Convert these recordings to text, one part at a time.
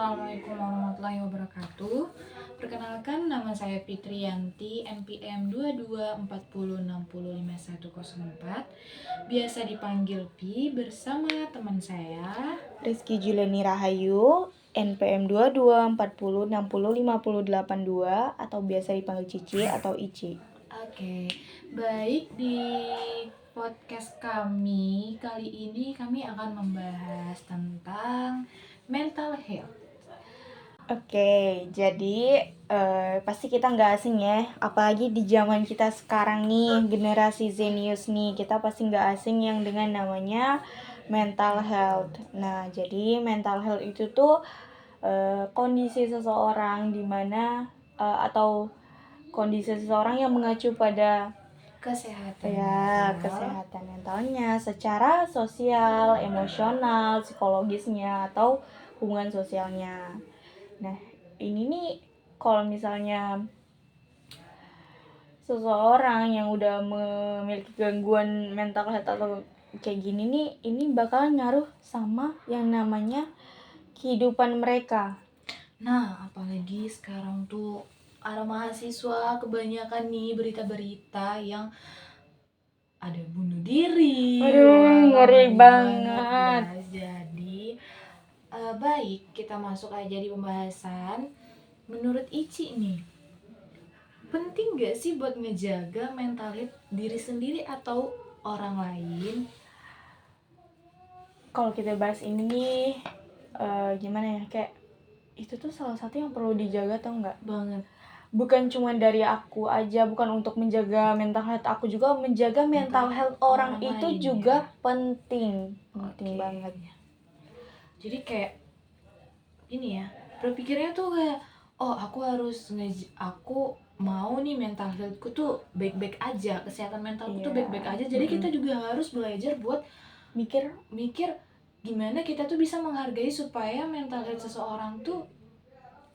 Assalamualaikum warahmatullahi wabarakatuh. Perkenalkan, nama saya Fitriyanti, NPM 2240605104. Biasa dipanggil Pi, bersama teman saya Rizky Juleni Rahayu, NPM 2240605082 atau biasa dipanggil Cici atau Ici. Oke, baik, di podcast kami kali ini kami akan membahas tentang mental health. Oke, jadi pasti kita nggak asing ya, apalagi di zaman kita sekarang nih, generasi Zenius nih, kita pasti nggak asing yang dengan namanya mental health. Nah, jadi mental health itu tuh kondisi seseorang di mana atau kondisi seseorang yang mengacu pada kesehatan mentalnya secara sosial, emosional, psikologisnya atau hubungan sosialnya. Nah, ini nih kalau misalnya seseorang yang udah memiliki gangguan mental health atau kayak gini nih, ini bakalan ngaruh sama yang namanya kehidupan mereka. Nah, apalagi sekarang tuh ada mahasiswa kebanyakan nih berita-berita yang ada bunuh diri. Aduh, ngeri banget. Guys. Jadi baik, kita masuk aja di pembahasan. Menurut Ici nih, penting gak sih buat ngejaga mental health diri sendiri atau orang lain? Kalau kita bahas ini gimana ya, kayak itu tuh salah satu yang perlu dijaga, tau nggak? Banget. Bukan cuma dari aku aja, bukan untuk menjaga mental health aku juga, menjaga mental health orang itu lain, juga ya? penting Oke. banget. Jadi kayak ini ya, berpikirnya tuh kayak, oh aku mau nih mental healthku tuh baik-baik aja, kesehatan mentalku tuh baik-baik aja. Jadi kita juga harus belajar buat mikir gimana kita tuh bisa menghargai supaya mental health seseorang tuh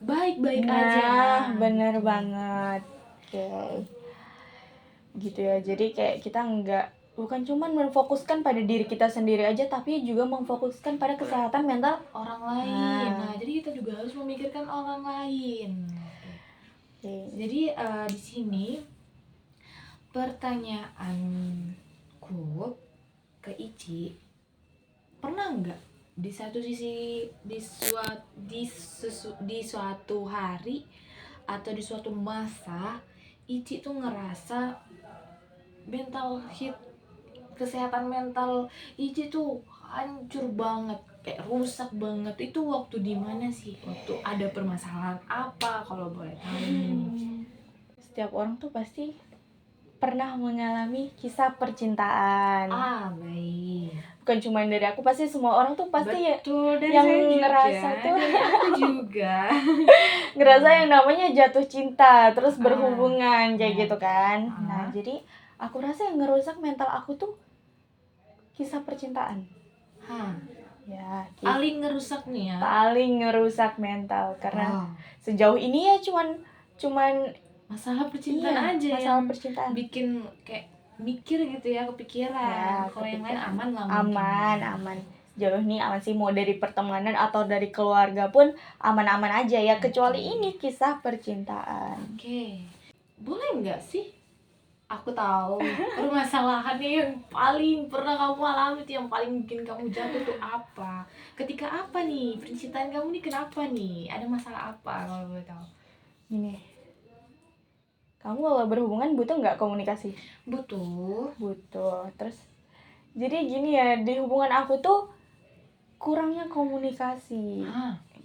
baik-baik aja. Nah, bener banget. Oke. Gitu ya. Jadi kayak kita bukan cuma memfokuskan pada diri kita sendiri aja, tapi juga memfokuskan pada kesehatan mental orang lain. Nah, jadi kita juga harus memikirkan orang lain. Okay. Jadi di sini pertanyaanku ke Ici, pernah nggak di satu sisi di suatu hari atau di suatu masa Ici tuh ngerasa kesehatan mental Ici tuh hancur banget, kayak rusak banget? Itu waktu di mana sih? Waktu ada permasalahan apa, kalau boleh tahu? Setiap orang tuh pasti pernah mengalami kisah percintaan. Baik. Bukan cuma dari aku, pasti semua orang tuh pasti betul, yang ngerasa tuh dari aku juga ngerasa yang namanya jatuh cinta terus berhubungan kayak gitu kan. Nah, jadi aku rasa yang ngerusak mental aku tuh kisah percintaan. Ya, paling ngerusak nih ya. Paling ngerusak mental karena sejauh ini ya cuman masalah percintaan aja masalah yang percintaan bikin kayak mikir gitu ya, kepikiran. Kalau yang lain aman lah mungkin. Aman. Sejauh ini aman sih, mau dari pertemanan atau dari keluarga pun aman-aman aja ya, kecuali ini kisah percintaan. Oke. Boleh nggak sih aku tahu permasalahannya yang paling pernah kamu alami tuh, yang paling bikin kamu jatuh tuh apa? Ketika apa nih? Percintaan kamu nih kenapa nih? Ada masalah apa kalau boleh tahu? Ini, kamu kalau berhubungan butuh nggak komunikasi? Butuh. Terus jadi gini ya, di hubungan aku tuh kurangnya komunikasi.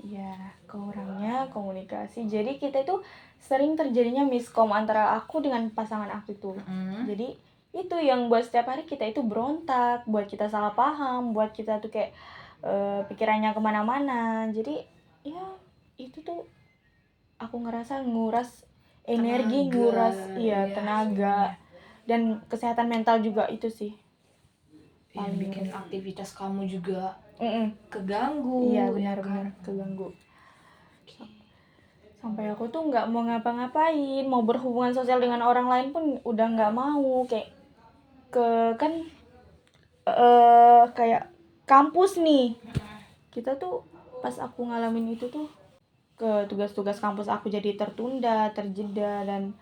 Ya, kurangnya komunikasi. Jadi kita itu sering terjadinya miskom antara aku dengan pasangan aku itu. Jadi itu yang buat setiap hari kita itu berontak, buat kita salah paham, buat kita tuh kayak pikirannya kemana-mana. Jadi ya itu tuh aku ngerasa nguras energi, tenaga dan kesehatan mental juga itu sih. Yang bikin aktivitas kamu juga keganggu. Iya, benar-benar keganggu. Sampai aku tuh nggak mau ngapa-ngapain, mau berhubungan sosial dengan orang lain pun udah nggak mau. Kayak kayak kampus nih, kita tuh pas aku ngalamin itu tuh ke tugas-tugas kampus aku jadi tertunda, terjeda, dan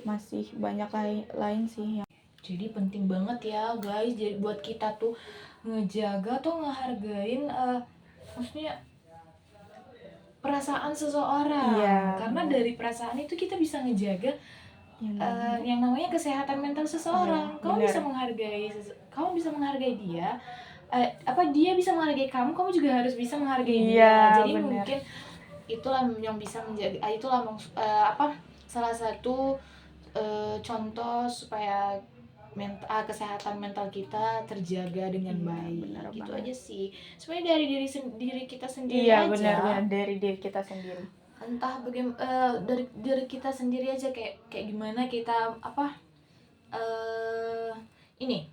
masih banyak lain sih yang Jadi penting banget ya guys, jadi buat kita tuh ngejaga tuh ngehargain maksudnya perasaan seseorang. Iya, Karena benar. dari perasaan itu kita bisa ngejaga yang namanya kesehatan mental seseorang. Iya, Kamu benar. bisa menghargai kamu bisa menghargai dia, dia bisa menghargai kamu juga harus bisa menghargai dia. Iya, Jadi benar. mungkin itulah yang bisa menjadi salah satu contoh supaya kesehatan mental kita terjaga dengan Iya, baik. benar Gitu banget. aja sih. Sebenarnya dari diri kita sendiri Iya, aja. benar-benar dari diri kita sendiri. Entah dari diri kita sendiri aja, kayak gimana kita ini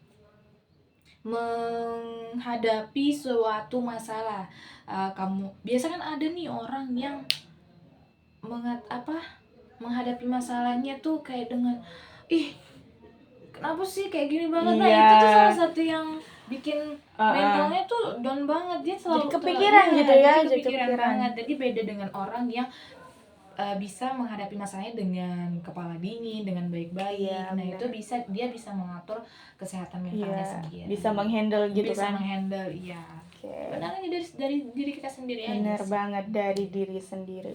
menghadapi suatu masalah. Kamu biasa kan ada nih orang yang menghadapi masalahnya tuh kayak dengan kenapa sih kayak gini banget. Nah, Iya. itu tuh salah satu yang bikin mentalnya tuh down banget. Dia selalu Jadi kepikiran gitu ya, jadi jadi kepikiran kepikiran. banget. Jadi beda dengan orang yang bisa menghadapi masalahnya dengan kepala dingin, dengan baik-baik. Iya, Nah, benar. itu dia bisa mengatur kesehatan mentalnya Iya, sendiri. bisa menghandle gitu Bisa kan. menghandle, iya. Oke. Sebenarnya dari diri kita sendiri aja Benar sih. banget, dari diri sendiri.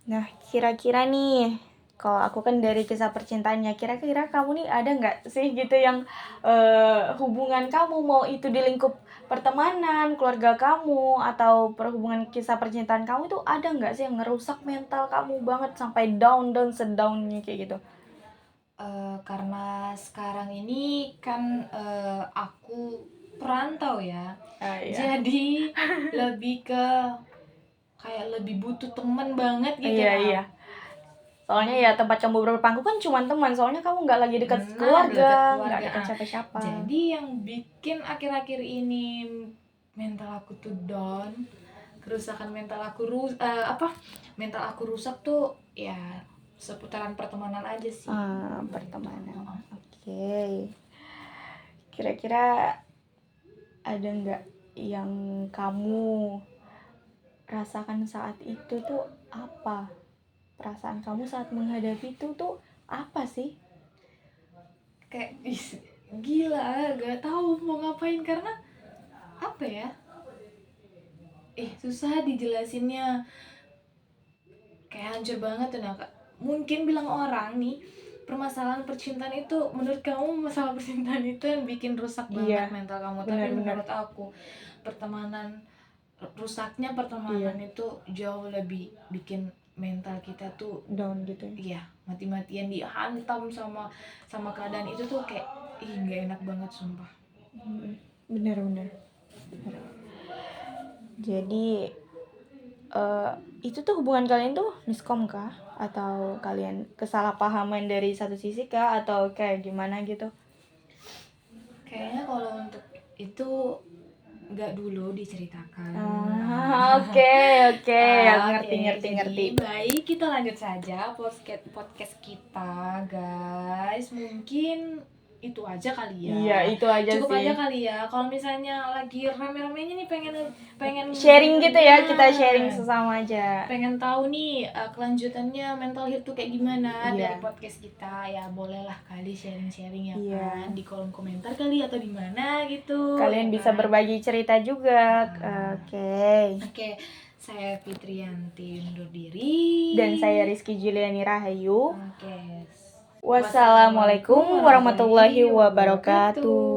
Nah, kira-kira nih, kalau aku kan dari kisah percintaannya, kira-kira kamu nih ada nggak sih gitu yang hubungan kamu, mau itu di lingkup pertemanan, keluarga kamu, atau perhubungan kisah percintaan kamu itu ada nggak sih yang ngerusak mental kamu banget sampai down sedownnya kayak gitu? Karena sekarang ini kan aku perantau ya. Iya. Jadi lebih ke kayak lebih butuh temen banget gitu Iya, ya. iya. Soalnya ya tempat kamu berpangku kan cuma teman, soalnya kamu nggak lagi dekat Nah, keluarga, dekat nggak dekat siapa-siapa. Jadi yang bikin akhir-akhir ini mental aku tuh down, kerusakan mental aku mental aku rusak tuh ya seputaran pertemanan aja sih. Pertemanan. Oke. Kira-kira ada nggak yang kamu rasakan saat itu tuh apa? Perasaan kamu saat menghadapi itu tuh apa sih? Kayak gila, gak tahu mau ngapain karena apa ya? Susah dijelasinnya. Kayak hancur banget tuh. Nah, mungkin bilang orang nih, permasalahan percintaan itu, menurut kamu masalah percintaan itu yang bikin rusak banget mental kamu. Tapi menurut aku rusaknya pertemanan itu jauh lebih bikin mental kita tuh down gitu. Iya, mati-matian dihantam sama keadaan itu tuh kayak nggak enak banget sumpah. Bener. Jadi itu tuh hubungan kalian tuh miskom kah? Atau kalian kesalahpahaman dari satu sisi kah? Atau kayak gimana gitu? Kayaknya kalau untuk itu nggak dulu diceritakan. Oke, ngerti. Baik, kita lanjut saja podcast kita, guys. Mungkin itu aja kali ya. Iya, itu aja Cukup sih. aja kali ya. Kalau misalnya lagi rame-ramenya nih pengen sharing gitu ya, kita sharing sesama aja. Pengen tahu nih kelanjutannya mental health tuh kayak gimana dari Iya. podcast kita, ya bolehlah kali sharing-sharing ya Iya. kan, di kolom komentar kali atau di mana gitu. Kalian ya bisa kan? berbagi cerita juga. Oke, saya Fitriyanti undur diri. Dan saya Rizky Juliani Rahayu. Oke. Wassalamualaikum warahmatullahi wabarakatuh.